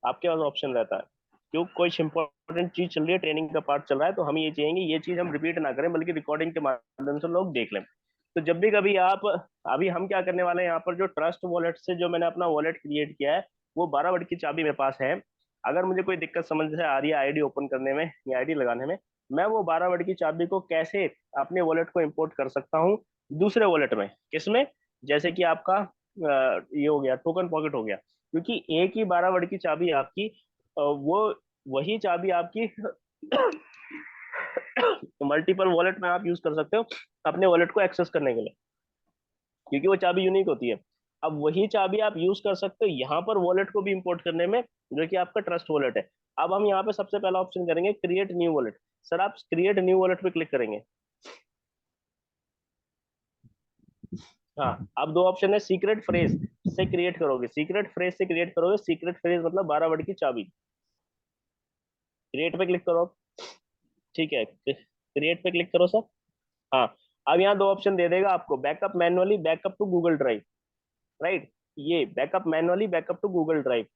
आपके पास ऑप्शन रहता है। क्यों, कोई इंपॉर्टेंट चीज चल रही है, ट्रेनिंग का पार्ट चल रहा है, तो हम ये चाहेंगे ये चीज हम रिपीट ना करें, बल्कि रिकॉर्डिंग के माध्यम से लोग देख लें। तो जब भी कभी आप, अभी हम क्या करने वाले हैं यहाँ पर, जो ट्रस्ट वॉलेट से जो मैंने अपना वॉलेट क्रिएट किया है, वो 12 वर्ड की चाबी मेरे पास है। अगर मुझे कोई दिक्कत समझ से आ रही है आईडी ओपन करने में या आईडी लगाने में, मैं वो 12 वर्ड की चाबी को कैसे अपने वॉलेट को इंपोर्ट कर सकता हूँ दूसरे वॉलेट में, किसमें, जैसे कि आपका ये हो गया टोकन पॉकेट हो गया। क्योंकि एक ही 12 वर्ड की चाबी आपकी, वो वही चाबी आपकी मल्टीपल वॉलेट में आप यूज कर सकते हो अपने वॉलेट को एक्सेस करने के लिए, क्योंकि वो चाबी यूनिक होती है। अब वही चाबी आप यूज कर सकते हो यहाँ पर वॉलेट को भी इंपोर्ट करने में, जो कि आपका ट्रस्ट वॉलेट है। अब हम यहाँ पे सबसे पहला ऑप्शन करेंगे क्रिएट न्यू वॉलेट। सर आप क्रिएट न्यू वॉलेट पे क्लिक करेंगे। हाँ, अब दो ऑप्शन है, सीक्रेट फ्रेज से क्रिएट करोगे, सीक्रेट फ्रेज से क्रिएट करोगे, सीक्रेट फ्रेज मतलब 12 वर्ड की चाबी। क्रिएट पे क्लिक करो। ठीक है, क्रिएट पे क्लिक करो सर। हाँ, अब यहाँ दो ऑप्शन दे देगा आपको, backup manually, backup to Google Drive. Right, ये backup manually, backup to Google Drive.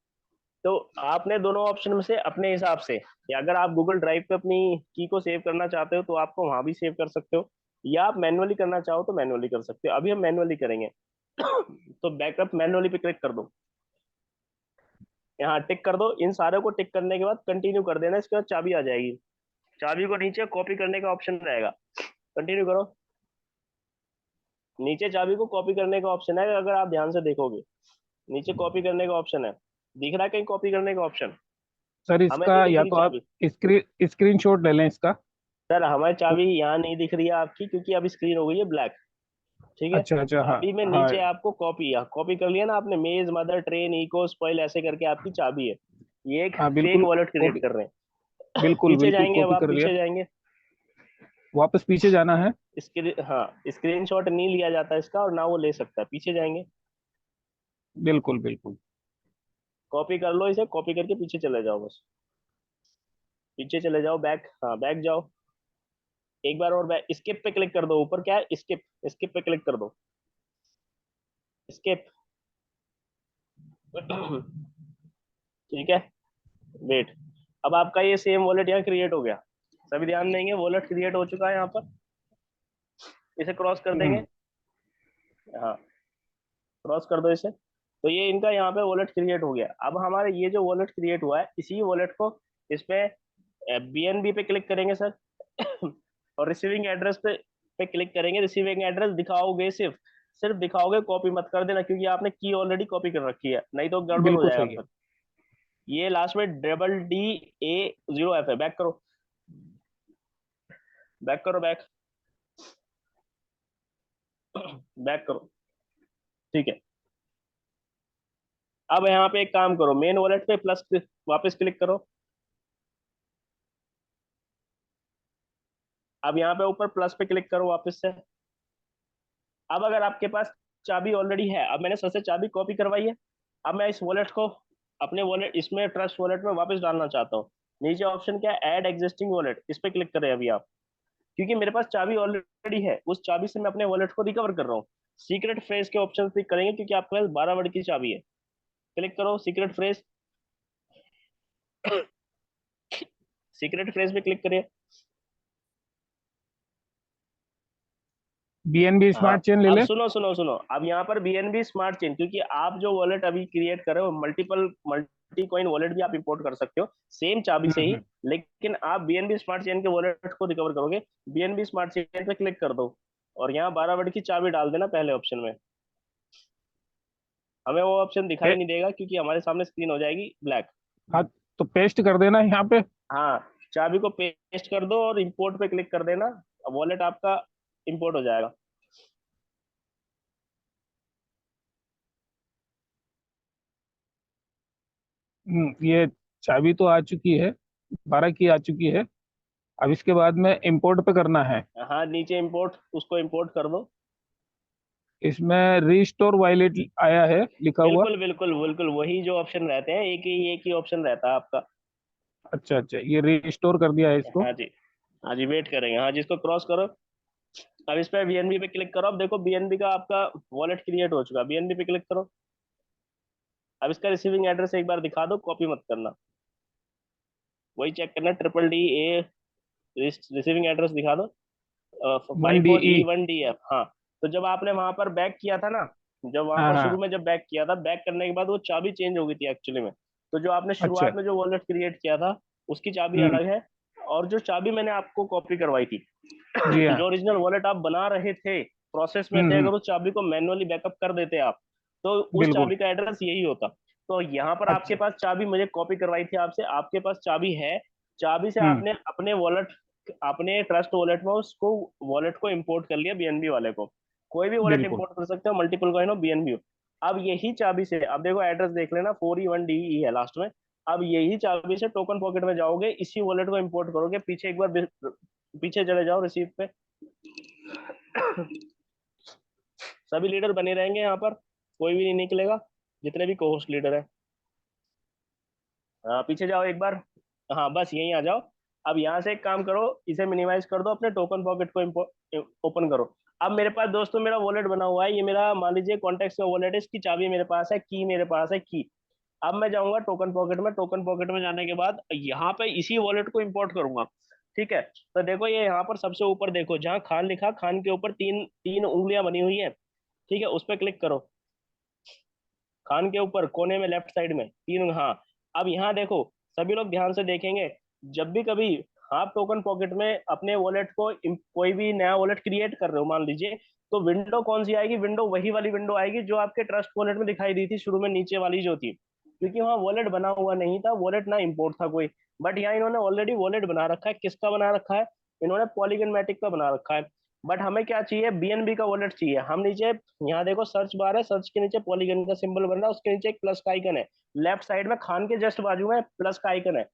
तो आपने दोनों ऑप्शन में से अपने हिसाब से, या अगर आप गूगल ड्राइव पे अपनी की को सेव करना चाहते हो तो आपको वहां भी सेव कर सकते हो, या आप मैनुअली करना चाहो तो मैनुअली कर सकते हो। अभी हम मैनुअली करेंगे। तो बैकअप मैनुअली पे क्लिक कर दो, यहाँ टिक कर दो। इन सारे को टिक करने के बाद कंटिन्यू कर देना, इसके बाद चाबी आ जाएगी। चाबी को नीचे कॉपी करने का ऑप्शन रहेगा, कंटिन्यू करो। नीचे चाबी को कॉपी करने का ऑप्शन है, अगर आप ध्यान से देखोगे नीचे कॉपी करने का ऑप्शन है, दिख रहा है कहीं कॉपी करने का ऑप्शन? सर हमें इसका नहीं दिख या रही तो आप चाबी। स्क्रीनशॉट ले लें इसका। सर हमारी तो चाबी यहाँ नहीं दिख रही है आपकी, क्योंकि अभी स्क्रीन हो गई है ब्लैक। ठीक है, अच्छा अच्छा, हाँ चाबी में हाँ नीचे आपको कॉपी, यहाँ कॉपी कर लिया ना आपने, मेज, मदर, ट्रेन, इको, स्पॉइल, ऐसे करके आपकी चाबी है। ये एक हाँ, फेक बिल्कुल वॉलेट क्रिएट कॉपी, कर रहे हैं। बिल्कुल पीछे बिल्कुल जाएंगे, अब कॉपी आप कर लिया। पीछे जाएंगे। वापस पीछे जाना है। हाँ, स्क्रीनशॉट नहीं लिया जाता इसका, और ना वो ले सकता है, पीछे जाएंगे। बिल्कुल बिल्कुल। कॉपी कर लो इसे, कॉपी करके पीछे चले जाओ बस। पीछे चले जाओ, बैक, हाँ बैक जाओ। एक बार और बैक, स्किप पे क्लिक कर दो, ऊपर क्या है, स्किप, स्किप पे क्लिक कर दो, स्किप। ठीक है, वेट। अब आपका ये सेम वॉलेट यहाँ क्रिएट हो गया। सभी ध्यान देंगे, वॉलेट क्रिएट हो चुका है यहाँ पर। इसे क्रॉस कर देंगे। हम्म हाँ, क्रॉस कर दो इसे। तो ये इनका यहाँ पे वॉलेट क्रिएट हो गया। अब हमारे ये जो वॉलेट क्रिएट हुआ है, इसी वॉलेट को इस पे बीएनबी पे क्लिक करेंगे सर। और रिसीविंग एड्रेस पे क्लिक करेंगे। रिसीविंग एड्रेस दिखाओगे, सिर्फ सिर्फ दिखाओगे, कॉपी मत कर देना, क्योंकि आपने की ऑलरेडी कॉपी कर रखी है, नहीं तो गड़बड़ हो बिल्कुल जाएगा सही है। फिर। ये लास्ट में DDA0F है, बैक करो, बैक करो, बैक, बैक करो। ठीक है, अब यहाँ पे एक काम करो, मेन वॉलेट पे प्लस वापस क्लिक करो। अब यहाँ पे ऊपर प्लस पे क्लिक करो वापस से। अब अगर आपके पास चाबी ऑलरेडी है, अब मैंने सबसे चाबी कॉपी करवाई है, अब मैं इस वॉलेट को अपने वॉलेट, इसमें ट्रस्ट वॉलेट में वापस डालना चाहता हूँ। नीचे ऑप्शन क्या है, ऐड एग्जिस्टिंग वॉलेट, इस पे क्लिक करें अभी आप। क्योंकि मेरे पास चाबी ऑलरेडी है, उस चाबी से मैं अपने वॉलेट को रिकवर कर रहा हूँ। सीक्रेट फ्रेज के ऑप्शन क्लिक करेंगे, क्योंकि आपके पास 12 वर्ड की चाबी है। क्लिक करो सीक्रेट फ्रेज, सीक्रेट फ्रेज पे क्लिक करिए। बीएनबी हाँ, स्मार्ट चेन ले अब ले। सुनो सुनो सुनो, अब यहाँ पर बीएनबी स्मार्ट चेन, क्योंकि आप जो वॉलेट अभी क्रिएट कर रहे हो, मल्टीपल मल्टी कॉइन वॉलेट भी आप इंपोर्ट कर सकते हो सेम चाबी से ही। हम्म। लेकिन आप बीएनबी स्मार्ट चेन के वॉलेट को रिकवर करोगे, बीएनबी स्मार्ट चेन पे क्लिक कर दो, और यहाँ 12 वर्ड की चाबी डाल देना पहले ऑप्शन में। हमें वो ऑप्शन दिखाई पे, नहीं देगा, क्योंकि हमारे सामने स्क्रीन हो जाएगी ब्लैक। हाँ, तो पेस्ट कर देना यहाँ पे। हाँ, चाबी को पेस्ट कर दो और इंपोर्ट पे क्लिक कर देना, वॉलेट आपका इंपोर्ट हो जाएगा। ये चाबी तो आ चुकी है, 12 की आ चुकी है। अब इसके बाद में इंपोर्ट पे करना है। हाँ, नीचे इंपोर्ट, उसको इंपोर्ट कर दो। इसमें रिस्टोर वायलेट आया है लिखा हुआ। बिल्कुल बिल्कुल बिल्कुल, वही जो ऑप्शन रहते हैं, एक ही ऑप्शन रहता है आपका। अच्छा अच्छा, ये रिस्टोर कर दिया है इसको। हाँ जी, हाँ जी, वेट करेंगे। हाँ जी, इसको क्रॉस करो। अब इस पे बीएनबी पे क्लिक करो। अब देखो बीएनबी का आपका वॉलेट क्रिएट हो चुका है, बीएनबी पे क्लिक करो। अब इसका रिसीविंग एड्रेस एक बार दिखा दो, कॉपी मत करना, वही चेक करना, triple D A receiving address दिखा दो, one five D four E E one D F. हाँ, तो जब आपने वहां पर बैक किया था ना, जब वहां हाँ पर शुरू हाँ। में जब बैक किया था, बैक करने के बाद वो चाबी चेंज हो गई थी एक्चुअली में। तो जो आपने अच्छा। शुरुआत में जो वॉलेट क्रिएट किया था, उसकी चाबी हम्म। अलग है। और जो चाबी मैंने आपको कॉपी करवाई थी, जी हाँ। जो ओरिजिनल वॉलेट आप बना रहे थे, प्रोसेस में थे, हम्म। अगर उस चाबी को मैनुअली बैकअप कर देते आप, तो उस बिल्कुल। चाबी का एड्रेस यही होता। तो यहाँ पर आपके अच्छा। पास चाबी, मुझे कॉपी करवाई थी आपसे, आपके पास चाबी है। चाबी से हम्म। आपने अपने वॉलेट, अपने ट्रस्ट वॉलेट में उसको, वॉलेट को इंपोर्ट कर लिया बीएनबी वाले को। कोई भी वॉलेट बिल्कुल। इंपोर्ट कर सकते हो, मल्टीपल कॉइन हो, बीएनबी हो। अब यही चाबी से, अब देखो एड्रेस देख लेना, 4E1DE है लास्ट में। अब यही चाबी से टोकन पॉकेट में जाओगे, इसी वॉलेट को इंपोर्ट करोगे। पीछे एक बार पीछे चले जाओ रिसीव पे। सभी लीडर बने रहेंगे यहाँ पर, कोई भी नहीं निकलेगा, जितने भी कोहोस्ट लीडर है। पीछे जाओ एक बार। हाँ, बस यहीं आ जाओ। अब यहाँ से एक काम करो, इसे मिनिमाइज कर दो, अपने टोकन पॉकेट को ओपन करो। अब मेरे पास दोस्तों मेरा वॉलेट बना हुआ है, ये मेरा मान लीजिए कॉन्टेक्ट का वॉलेट है, इसकी चाबी मेरे पास है, की मेरे पास है, की। अब मैं जाऊंगा टोकन पॉकेट में, टोकन पॉकेट में जाने के बाद यहाँ पे इसी वॉलेट को इंपोर्ट करूंगा। ठीक है, तो देखो ये यहाँ पर सबसे ऊपर देखो, जहाँ खान लिखा, खान के ऊपर तीन तीन उंगलियां बनी हुई है। ठीक है, उस पर क्लिक करो। खान के ऊपर कोने में लेफ्ट साइड में तीन, हाँ। अब यहाँ देखो, सभी लोग ध्यान से देखेंगे, जब भी कभी आप टोकन पॉकेट में अपने वॉलेट को कोई भी नया वॉलेट क्रिएट कर रहे हो मान लीजिए, तो विंडो कौन सी आएगी? विंडो वही वाली विंडो आएगी जो आपके ट्रस्ट वॉलेट में दिखाई दी थी शुरू में, नीचे वाली जो थी। क्योंकि वहाँ वॉलेट बना हुआ नहीं था, वॉलेट ना इंपोर्ट था कोई। बट यहाँ इन्होंने ऑलरेडी वॉलेट बना रखा है। किसका बना रखा है? इन्होंने पॉलीगन मैटिक का बना रखा है। बट हमें क्या चाहिए? बीएनबी का वॉलेट चाहिए। हम नीचे, यहाँ देखो सर्च बार है, सर्च के नीचे पॉलीगन का सिंबल बन रहा है, उसके नीचे एक प्लस का आइकन है, लेफ्ट साइड में खान के जस्ट बाजू में प्लस का आइकन है।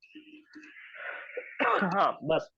हाँ, बस।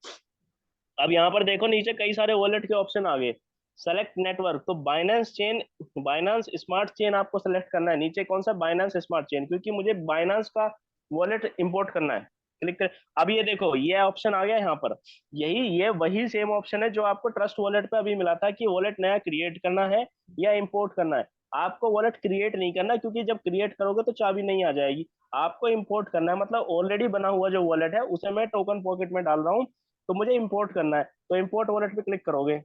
अब यहाँ पर देखो नीचे कई सारे वॉलेट के ऑप्शन आ गए। सेलेक्ट नेटवर्क, तो Binance chain, Binance smart chain आपको सेलेक्ट करना है। नीचे कौन सा? बाइनेंस स्मार्ट चेन, क्योंकि मुझे बाइनेंस का वॉलेट इंपोर्ट करना है। क्लिक कर। अब ये देखो, ये ऑप्शन आ गया यहाँ पर। ये वही सेम ऑप्शन है जो आपको ट्रस्ट वॉलेट पे अभी मिला था, कि वॉलेट नया क्रिएट करना है या इंपोर्ट करना है। आपको वॉलेट क्रिएट नहीं करना, क्योंकि जब क्रिएट करोगे तो चाबी नहीं आ जाएगी। आपको इंपोर्ट करना है, मतलब ऑलरेडी बना हुआ जो वॉलेट है उसे मैं टोकन पॉकेट में डाल रहा हूँ, तो मुझे इंपोर्ट करना है। तो इंपोर्ट वॉलेट पे क्लिक करोगे।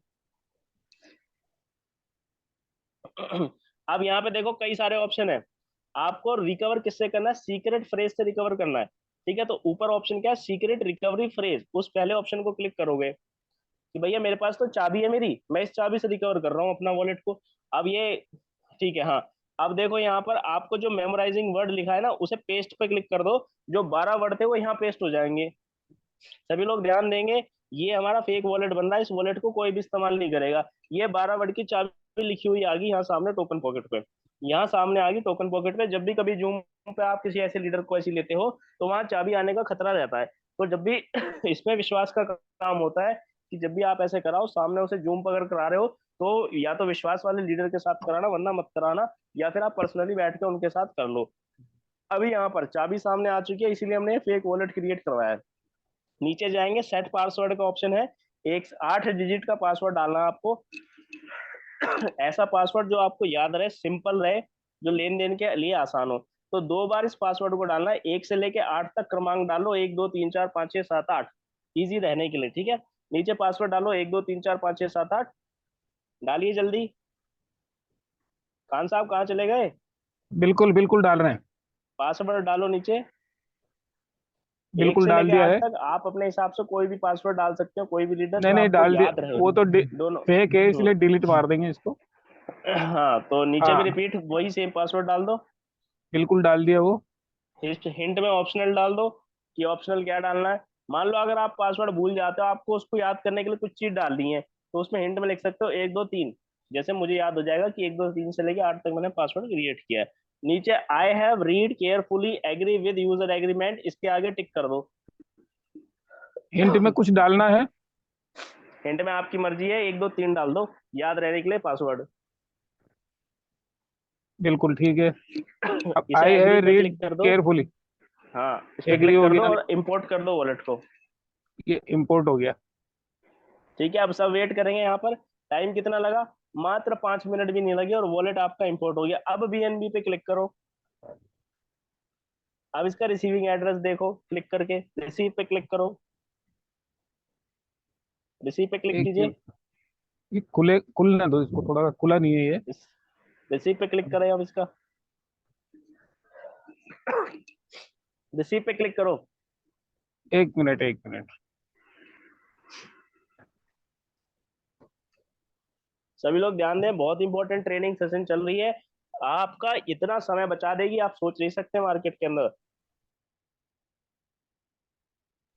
अब यहाँ पे देखो कई सारे ऑप्शन है। आपको रिकवर किससे करना है? सीक्रेट फ्रेज से रिकवर करना है। ठीक है, तो ऊपर ऑप्शन क्या है? Secret recovery phrase. उस पहले ऑप्शन को क्लिक करोगे कि भैया मेरे पास तो चाबी है मेरी, मैं इस चाबी से रिकवर कर रहा हूँ अपना वॉलेट को। अब ये, ठीक है, हाँ। अब देखो यहाँ पर आपको जो मेमोराइजिंग वर्ड लिखा है ना, उसे पेस्ट पे क्लिक कर दो। जो 12 वर्ड थे वो यहाँ पेस्ट हो जाएंगे। सभी लोग ध्यान देंगे, ये हमारा फेक वॉलेट बन रहा है, इस वॉलेट को कोई भी इस्तेमाल नहीं करेगा। ये 12 वर्ड की चाबी लिखी हुई आ गई यहाँ सामने टोकन पॉकेट पे। यहाँ सामने आ गई टोकन पॉकेट पे। जब भी कभी जूम पे आप किसी ऐसे लीडर को ऐसी लेते हो, तो वहां चाबी आने का खतरा रहता है। तो जब भी इसमें विश्वास का काम होता है, कि जब भी आप ऐसे कराओ, सामने उसे जूम पर अगर करा रहे हो, तो या तो विश्वास वाले लीडर के साथ कराना, वरना मत कराना। या फिर आप पर्सनली बैठ के उनके साथ कर लो। अभी यहाँ पर चाबी सामने आ चुकी है, इसीलिए हमने फेक वॉलेट क्रिएट करवाया है। नीचे जाएंगे, सेट पासवर्ड का ऑप्शन है। एक 8 डिजिट का पासवर्ड डालना है आपको। ऐसा पासवर्ड जो आपको याद रहे, सिंपल रहे, जो लेन देन के लिए आसान हो। तो 2 बार इस पासवर्ड को डालना है। 1 से लेके 8 तक क्रमांक डालो, 1 2 3 4 5 6 7 8, इजी रहने के लिए। ठीक है, नीचे पासवर्ड डालो, 1 2 3 4 5 6 7 8। डालिए जल्दी। खान साहब कहाँ चले गए? बिल्कुल बिल्कुल डाल रहे हैं। पासवर्ड डालो नीचे। एक बिल्कुल से डाल लेके दिया आठ है। तक आप अपने हिसाब से कोई भी पासवर्ड डाल सकते हो, कोई भी लीडर नहीं जो नहीं आपको डाल दिया। याद रहे। वो तो दोनों। फेक है इसलिए डिलीट मार देंगे इसको। हाँ, तो नीचे भी हाँ रिपीट वही सेम पासवर्ड डाल दो। बिल्कुल डाल दिया वो। इस हिंट में ऑप्शनल डाल दो, कि ऑप्शनल क्या डालना है। मान लो अगर आप पासवर्ड भूल जाते हो, आपको उसको याद करने के लिए कुछ चीज डालनी है, तो उसमें हिंट में लिख सकते हो 1 2 3। जैसे मुझे याद हो जाएगा कि 1 2 3 से लेके 8 तक मैंने पासवर्ड क्रिएट किया है। नीचे I have read carefully agree with user agreement, इसके आगे टिक कर दो। हिंट में कुछ डालना है। हिंट में आपकी मर्जी है, 1 2 3 डाल दो, याद रहने के लिए पासवर्ड। बिल्कुल ठीक है। अब इसे आई एग्री हैव पे रीड क्लिक कर दो। केयरफुली। हाँ, इस पे एग्री क्लिक हो कर दो गया। और इम्पोर्ट कर दो वॉलेट को। ये इंपोर्ट हो गया। ठीक है, अब सब वेट करेंगे यहाँ पर। टाइम कितना लगा? मात्र 5 मिनट भी नहीं लगे और वॉलेट आपका इंपोर्ट हो गया। अब बीएनबी पे क्लिक करो। अब इसका रिसीविंग एड्रेस देखो, क्लिक करके रिसीव पे क्लिक करो, रिसीव पे क्लिक एक कीजिए। ये खुलने दो इसको, थोड़ा खुला नहीं है ये। इस रिसीव पे क्लिक करें अब इसका, रिसीव पे क्लिक करो। एक मिनट, एक मिनट। सभी लोग ध्यान दें, बहुत इंपॉर्टेंट ट्रेनिंग सेशन चल रही है, आपका इतना समय बचा देगी आप सोच नहीं सकते मार्केट के अंदर।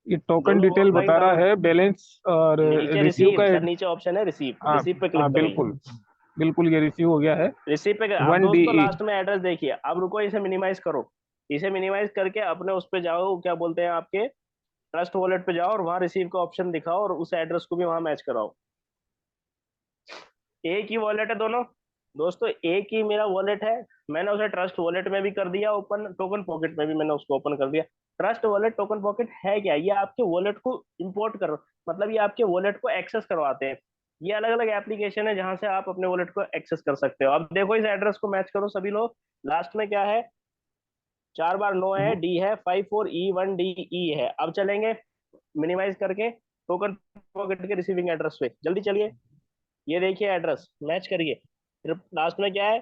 ये जो टोकन लोग डिटेल ऑफलाइन बता रहा काम, है, बैलेंस और नीचे रिसीव रिसीव का। सर, नीचे ऑप्शन है रिसीव, हाँ रिसीव पे क्लिक हाँ, करिए। बिल्कुल बिल्कुल, ये रिसीव हो गया है। रिसीव पे अब 1 DE। दोस्तों लास्ट में एड्रेस देखिए, अब रुको इसे मिनिमाइज करो, इसे मिनिमाइज करके अपने उस पे जाओ, क्या बोलते हैं आपके ट्रस्ट वॉलेट पे जाओ और वहां रिसीव का ऑप्शन दिखाओ और उस एड्रेस को भी वहां मैच कराओ। एक ही वॉलेट है दोनों दोस्तों, एक ही मेरा वॉलेट है, मैंने उसे ट्रस्ट वॉलेट में भी कर दिया ओपन, टोकन पॉकेट में भी मैंने उसको ओपन कर दिया। ट्रस्ट वॉलेट टोकन पॉकेट है क्या, ये आपके वॉलेट को इंपोर्ट कर, मतलब ये आपके वॉलेट को एक्सेस करवाते हैं। ये अलग अलग एप्लीकेशन है जहां से आप अपने वॉलेट को एक्सेस कर सकते हो। अब देखो इस एड्रेस को मैच करो सभी लोग, लास्ट में क्या है, 4 बार 9 है, डी है 54E1DE है। अब चलेंगे मिनिमाइज करके टोकन पॉकेट के रिसीविंग एड्रेस पे, जल्दी चलिए। ये देखिए एड्रेस मैच करिए, फिर लास्ट में क्या है,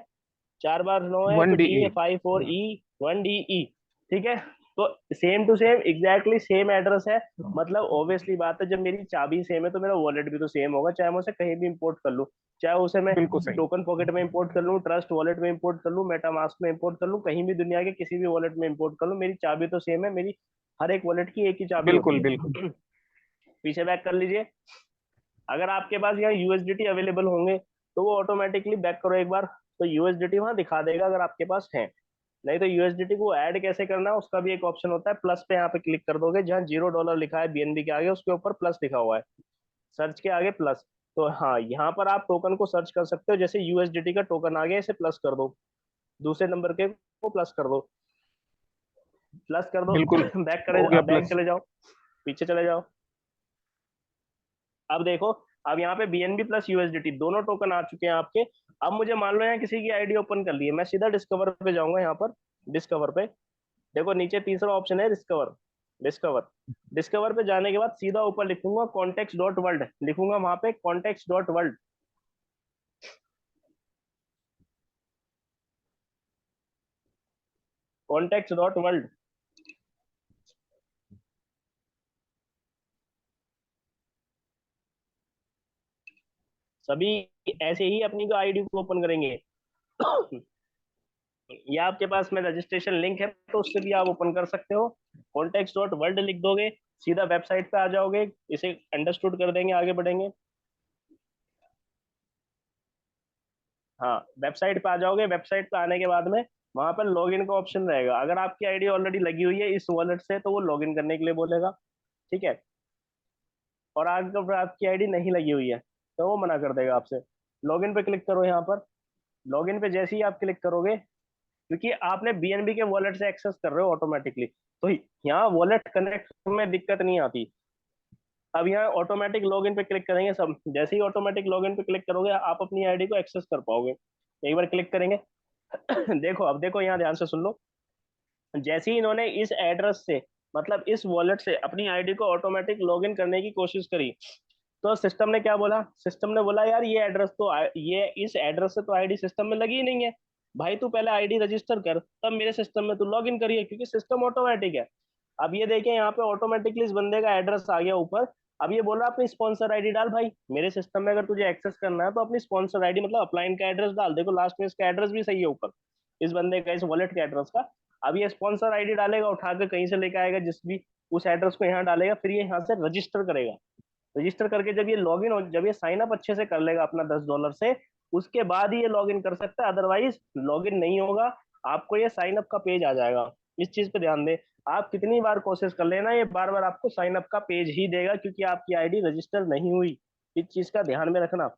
4 बार 9 है, वन फिर डी डी है ए 54E1DE। ठीक है, तो same to same exactly same address है, मतलब ऑब्वियसली बात है जब मेरी चाबी सेम है तो मेरा वॉलेट भी तो सेम होगा, चाहे मैं उसे कहीं भी इंपोर्ट कर लूँ, चाहे उसे मैं बिल्कुल सही। टोकन पॉकेट में इंपोर्ट कर लूँ, ट्रस्ट वॉलेट में इंपोर्ट कर लूँ, मेटामास्क में इंपोर्ट कर लूँ, कहीं भी दुनिया के किसी भी वॉलेट में इंपोर्ट कर लूँ, मेरी चाबी तो सेम है, मेरी हर एक वॉलेट की एक ही चाबी बिल्कुल होती बिल्कुल। है। पीछे बैक कर लीजिए, अगर आपके पास यहाँ यूएसडीटी अवेलेबल होंगे तो वो ऑटोमेटिकली बैक करो एक बार, तो यूएसडीटी वहां दिखा देगा अगर आपके पास है। नहीं तो यूएसडीटी को ऐड कैसे करना है उसका भी एक ऑप्शन होता है, प्लस पे यहाँ पे क्लिक कर दोगे, जहाँ $0 लिखा है बीएनबी के आगे उसके ऊपर प्लस लिखा हुआ है, सर्च के आगे प्लस। तो हाँ, यहाँ पर आप टोकन को सर्च कर सकते हो, जैसे यूएसडीटी का टोकन आ गया इसे प्लस कर दो, दूसरे नंबर के को प्लस कर दो, प्लस कर दो। बिल्कुल बैक करे, हो गया अब बैक प्लस। चले जाओ, पीछे चले जाओ। अब देखो, अब यहाँ पे बीएनबी प्लस यूएसडीटी दोनों टोकन आ चुके हैं आपके। अब मुझे मान लो यहाँ किसी की आईडी ओपन कर ली है, मैं सीधा डिस्कवर पे जाऊंगा, यहाँ पर डिस्कवर पे देखो नीचे तीसरा ऑप्शन है डिस्कवर, डिस्कवर, डिस्कवर पे जाने के बाद सीधा ऊपर लिखूंगा कॉन्टेक्स्ट.वर्ल्ड, लिखूंगा वहां पे कॉन्टेक्स्ट.वर्ल्ड। कॉन्टेक्स्ट.वर्ल्ड। सभी ऐसे ही अपनी को आईडी को ओपन करेंगे। या आपके पास में रजिस्ट्रेशन लिंक है तो उससे भी आप ओपन कर सकते हो, कॉन्टेक्स्ट.वर्ल्ड लिख दोगे, सीधा वेबसाइट पे आ जाओगे, इसे अंडरस्टूड कर देंगे, आगे बढ़ेंगे। हाँ, वेबसाइट पे आ जाओगे, वेबसाइट पे आने के बाद में वहां पर लॉगिन का ऑप्शन रहेगा, अगर आपकी आईडी ऑलरेडी लगी हुई है इस वॉलेट से तो वो लॉगिन करने के लिए बोलेगा, ठीक है। और अगर आपकी आईडी नहीं लगी हुई है तो वो मना कर देगा आपसे। लॉगिन पे क्लिक करो यहाँ पर, लॉगिन पे जैसे ही आप क्लिक करोगे, क्योंकि आपने बीएनबी के वॉलेट से एक्सेस कर रहे हो ऑटोमेटिकली, तो यहाँ वॉलेट कनेक्ट में दिक्कत नहीं आती। अब यहाँ ऑटोमेटिक लॉगिन पे क्लिक करेंगे, सब जैसे ही ऑटोमेटिक लॉगिन पे क्लिक करोगे आप अपनी आईडी को एक्सेस कर पाओगे। एक बार क्लिक करेंगे। देखो, अब देखो यहाँ ध्यान से सुन लो, जैसे ही इन्होंने इस एड्रेस से, मतलब इस वॉलेट से अपनी आईडी को ऑटोमेटिक लॉगिन करने की कोशिश करी, तो सिस्टम ने क्या बोला, सिस्टम ने बोला यार ये एड्रेस तो ये इस एड्रेस से तो आईडी सिस्टम में लगी ही नहीं है, भाई तू पहले आईडी रजिस्टर कर तब मेरे सिस्टम में तू लॉगिन करिए, क्योंकि सिस्टम ऑटोमेटिक है। अब ये देखें यहाँ पे ऑटोमेटिकली इस बंदे का एड्रेस आ गया ऊपर। अब ये बोल रहा अपनी स्पॉन्सर आईडी डाल, भाई मेरे सिस्टम में अगर तुझे एक्सेस करना है तो अपनी स्पॉन्सर आईडी मतलब अपलाइन का एड्रेस डाल, देखो लास्ट में इसका एड्रेस भी सही है ऊपर, इस बंदे का, इस वॉलेट के एड्रेस का। अब ये स्पॉन्सर आईडी डालेगा, उठा के कहीं से लेके आएगा जिस भी उस एड्रेस को यहाँ डालेगा, फिर ये यहाँ से रजिस्टर करेगा, रजिस्टर करके जब ये लॉगिन हो, जब ये साइन अप अच्छे से कर लेगा अपना $10 से, उसके बाद ही ये लॉगिन कर सकता है, अदरवाइज लॉगिन नहीं होगा। आपको ये साइन अप का पेज आ जाएगा, इस चीज पे ध्यान दें। आप कितनी बार कोशिश कर लेना, ये बार बार आपको साइन अप का पेज ही देगा, क्योंकि आपकी आईडी रजिस्टर नहीं हुई, इस चीज का ध्यान में रखना।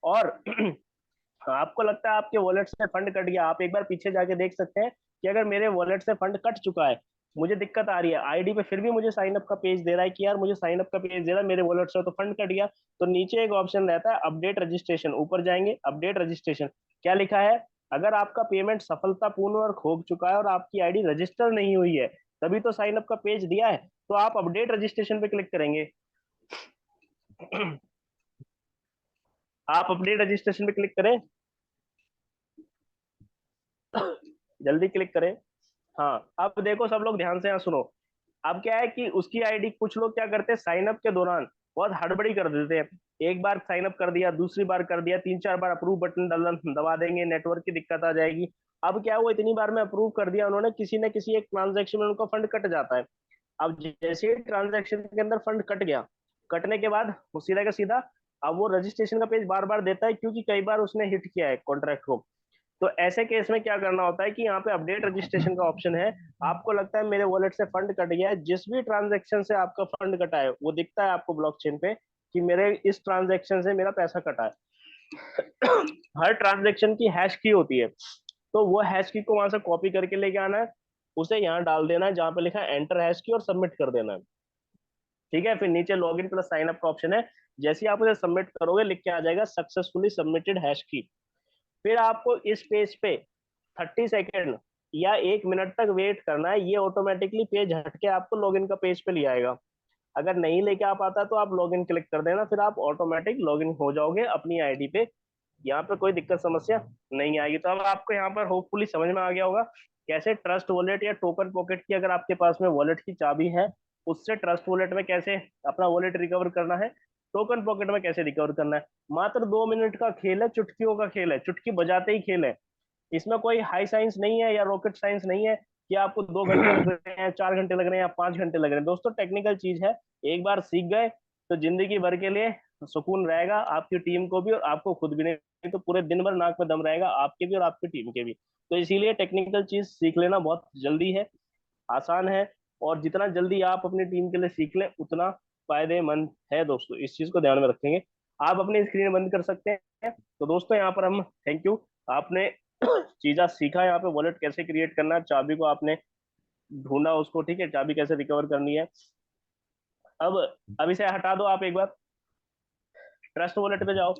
और आपको लगता है आपके वॉलेट से फंड कट गया, आप एक बार पीछे जाके देख सकते हैं कि अगर मेरे वॉलेट से फंड कट चुका है, मुझे दिक्कत आ रही है आईडी पे, फिर भी मुझे साइन अप का पेज दे रहा है कि यार मुझे साइन अप का पेज दे रहा है, मेरे वॉलेट से तो फंड कट गया, तो नीचे एक ऑप्शन रहता है अपडेट रजिस्ट्रेशन, ऊपर जाएंगे अपडेट रजिस्ट्रेशन, क्या लिखा है, अगर आपका पेमेंट सफलतापूर्ण और हो चुका है और आपकी आईडी रजिस्टर नहीं हुई है तभी तो साइन अप का पेज दिया है। तो आप अपडेट रजिस्ट्रेशन पे क्लिक करेंगे। आप अपडेट रजिस्ट्रेशन पे क्लिक करें, जल्दी क्लिक करें। हाँ, अब देखो सब लोग ध्यान से यहाँ सुनो। अब क्या है कि उसकी आईडी, कुछ लोग क्या करते हैं साइन अप के दौरान बहुत हड़बड़ी कर देते हैं। एक बार साइन अप कर दिया, दूसरी बार कर दिया, तीन चार बार अप्रूव बटन दबा देंगे, नेटवर्क की दिक्कत आ जाएगी। अब क्या हुआ, इतनी बार में अप्रूव कर दिया उन्होंने, किसी न किसी एक ट्रांजेक्शन में उनका फंड कट जाता है। अब जैसे ही ट्रांजेक्शन के अंदर फंड कट गया, कटने के बाद वो सीधा का सीधा अब वो रजिस्ट्रेशन का पेज बार बार देता है, क्योंकि कई बार उसने हिट किया है कॉन्ट्रैक्ट को। तो ऐसे केस में क्या करना होता है कि यहाँ पे अपडेट रजिस्ट्रेशन का ऑप्शन है। आपको लगता है मेरे वॉलेट से फंड कट गया है, जिस भी ट्रांजेक्शन से आपका फंड कटा है वो दिखता है आपको ब्लॉकचेन पे कि मेरे इस ट्रांजेक्शन से मेरा पैसा कटा है। हर ट्रांजेक्शन की हैश की होती है, तो वो हैश की को वहां से कॉपी करके लेके आना है, उसे यहाँ डाल देना है जहां पे लिखा है एंटर हैश की, और सबमिट कर देना है। ठीक है, फिर नीचे log in plus sign up का ऑप्शन है। जैसे ही आप उसे सबमिट करोगे लिख के आ जाएगा सक्सेसफुली सबमिटेड हैश की। फिर आपको इस पेज पे 30 सेकेंड या 1 मिनट तक वेट करना है, ये ऑटोमेटिकली पेज हटके आपको लॉगिन का पेज पे ले आएगा। अगर नहीं लेके आ पाता तो आप लॉगिन क्लिक कर देना, फिर आप ऑटोमेटिक लॉगिन हो जाओगे अपनी आईडी पे। यहाँ पे कोई दिक्कत समस्या नहीं आएगी। तो अब आपको यहाँ पर होपफुली समझ में आ गया होगा कैसे ट्रस्ट वॉलेट या टोकन पॉकेट की, अगर आपके पास में वॉलेट की चाबी है, उससे ट्रस्ट वॉलेट में कैसे अपना वॉलेट रिकवर करना है, टोकन पॉकेट में कैसे रिकवर करना है। मात्र 2 मिनट का खेल है, चुटकियों का खेल है, चुटकी बजाते ही खेल है। इसमें कोई हाई साइंस नहीं है या रॉकेट साइंस नहीं है कि आपको 2 घंटे लग रहे हैं, 4 घंटे लग रहे हैं या 5 घंटे लग रहे हैं। दोस्तों टेक्निकल चीज है, एक बार सीख गए तो जिंदगी भर के लिए सुकून रहेगा, आपकी टीम को भी और आपको खुद भी। नहीं तो पूरे दिन भर नाक में दम रहेगा, आपके भी और आपकी टीम के भी। तो इसीलिए टेक्निकल चीज सीख लेना बहुत जल्दी है, आसान है, और जितना जल्दी आप अपनी टीम के लिए सीख लें उतना फायदेमंद है। दोस्तों इस चीज को ध्यान में रखेंगे। आप अपनी स्क्रीन बंद कर सकते हैं। तो दोस्तों यहाँ पर हम थैंक यू, आपने चीजा सीखा यहाँ पे, वॉलेट कैसे क्रिएट करना है, चाबी को आपने ढूंढा उसको, ठीक है, चाबी कैसे रिकवर करनी है। अब अब इसे हटा दो आप एक बार, ट्रस्ट वॉलेट पे जाओ।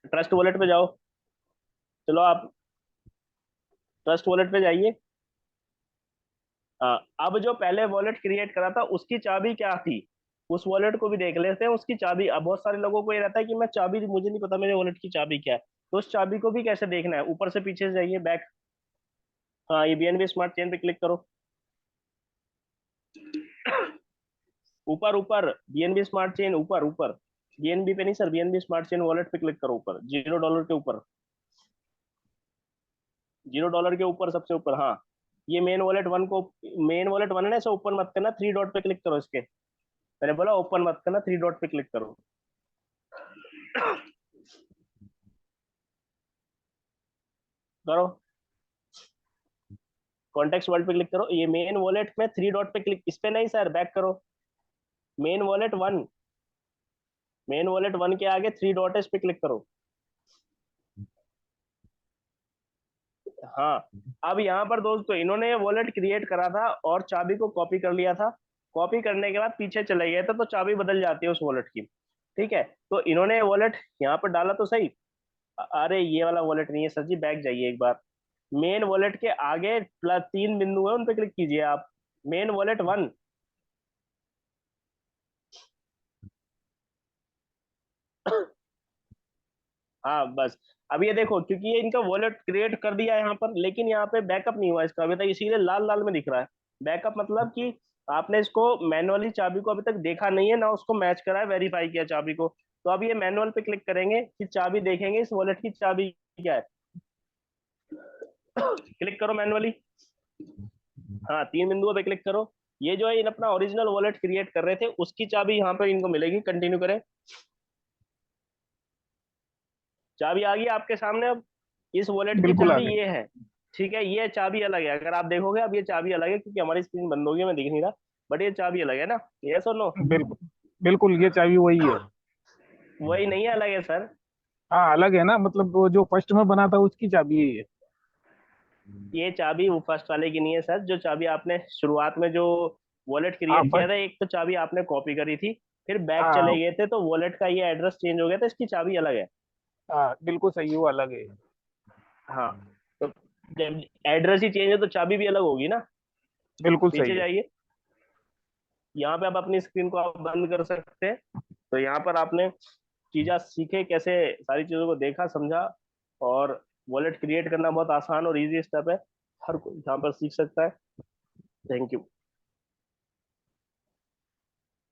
ट्रस्ट वॉलेट पे जाओ, चलो आप ट्रस्ट वॉलेट पे जाइए। अब जो पहले वॉलेट क्रिएट करा था उसकी चाबी क्या थी, उस वॉलेट को भी देख लेते हैं उसकी चाबी। अब बहुत सारे लोगों को ये रहता है कि मैं चाबी, मुझे नहीं पता मेरे वॉलेट की चाबी क्या है। तो उस चाबी को भी कैसे देखना है, ऊपर से पीछे से जाइए बैक। हाँ, ये बीएनबी स्मार्ट चेन पे क्लिक करो। ऊपर ऊपर बीएनबी स्मार्ट चेन, ऊपर ऊपर, बीएनबी पे नहीं sir, BNB smart chain wallet पे क्लिक करो, ऊपर $0 के ऊपर, $0 के ऊपर सबसे ऊपर। हाँ, ये मेन वॉलेट वन को, मेन वॉलेट वन है ना, इसे ओपन मत करना, 3 डॉट पे क्लिक करो इसके। मैंने बोला ओपन मत करना, 3 डॉट पे क्लिक करो। करो, कॉन्टेक्स्ट वर्ल्ड पे क्लिक करो, ये मेन वॉलेट में 3 डॉट पे क्लिक, इस पे नहीं सर, बैक करो। Main wallet one, main wallet one के आगे 3 डॉट है, इस पे क्लिक करो। हाँ, अब यहाँ पर दोस्तों इन्होंने वॉलेट क्रिएट करा था और चाबी को कॉपी कर लिया था। कॉपी करने के बाद पीछे चले गए थे, तो चाबी बदल जाती है उस वॉलेट की। ठीक है, तो इन्होंने वॉलेट यहाँ पर डाला तो सही। अरे ये वाला वॉलेट नहीं है सर जी, बैक जाइए एक बार। मेन वॉलेट के आगे प्लस 3 बिंदु है, उन पे क्लिक कीजिए आप। Main wallet one. हाँ बस, अब ये देखो, क्योंकि ये इनका वॉलेट क्रिएट कर दिया है यहाँ पर, लेकिन यहाँ पे बैकअप नहीं हुआ इसका अभी तक, इसीलिए लाल लाल में दिख रहा है। बैकअप मतलब कि आपने इसको मैनुअली चाबी को अभी तक देखा नहीं है ना, उसको मैच करा है, वेरीफाई किया चाबी को। तो अब ये मैनुअल पे क्लिक करेंगे कि चाबी देखेंगे इस वॉलेट की चाबी क्या है। क्लिक करो मैनुअली। हाँ, 3 बिंदुओं पे क्लिक करो। ये जो है इन अपना ओरिजिनल वॉलेट क्रिएट कर रहे थे, उसकी चाबी यहाँ पे इनको मिलेगी। कंटिन्यू करें, चाबी आ गई आपके सामने। अब इस वॉलेट की बिल्कुल आ चाबी गई। ये है, ठीक है, ये चाबी अलग है। अगर आप देखोगे अब ये चाबी अलग है, क्योंकि हमारी स्क्रीन बंद हो गई, मैं दिख नहीं रहा, बट ये चाबी अलग है ना, ये सुन लो। बिल्कुल, बिल्कुल ये चाबी वही है। वही नहीं है, अलग है सर। हाँ अलग है ना, मतलब वो जो फर्स्ट में बना था उसकी चाबी यही है। ये चाबी वो फर्स्ट वाले की नहीं है सर, जो चाबी आपने शुरुआत में जो वॉलेट हाँ क्रिएट किया फर्स्ट। था, एक तो चाबी आपने कॉपी करी थी, फिर बैक चले हाँ गए थे, तो वॉलेट का ये एड्रेस चेंज हो गया था, इसकी चाबी अलग है। हाँ बिल्कुल सही, वो अलग है। हाँ, तो जब एड्रेस ही चेंज है तो चाबी भी अलग होगी ना। बिल्कुल पीछे सही है। जाइए, यहाँ पे आप अपनी स्क्रीन को आप बंद कर सकते हैं। तो यहाँ पर आपने चीज़ें सीखे, कैसे सारी चीज़ों को देखा समझा। और वॉलेट क्रिएट करना बहुत आसान और इजी स्टेप है, हर कोई यहाँ पर सीख सकता है। Thank you.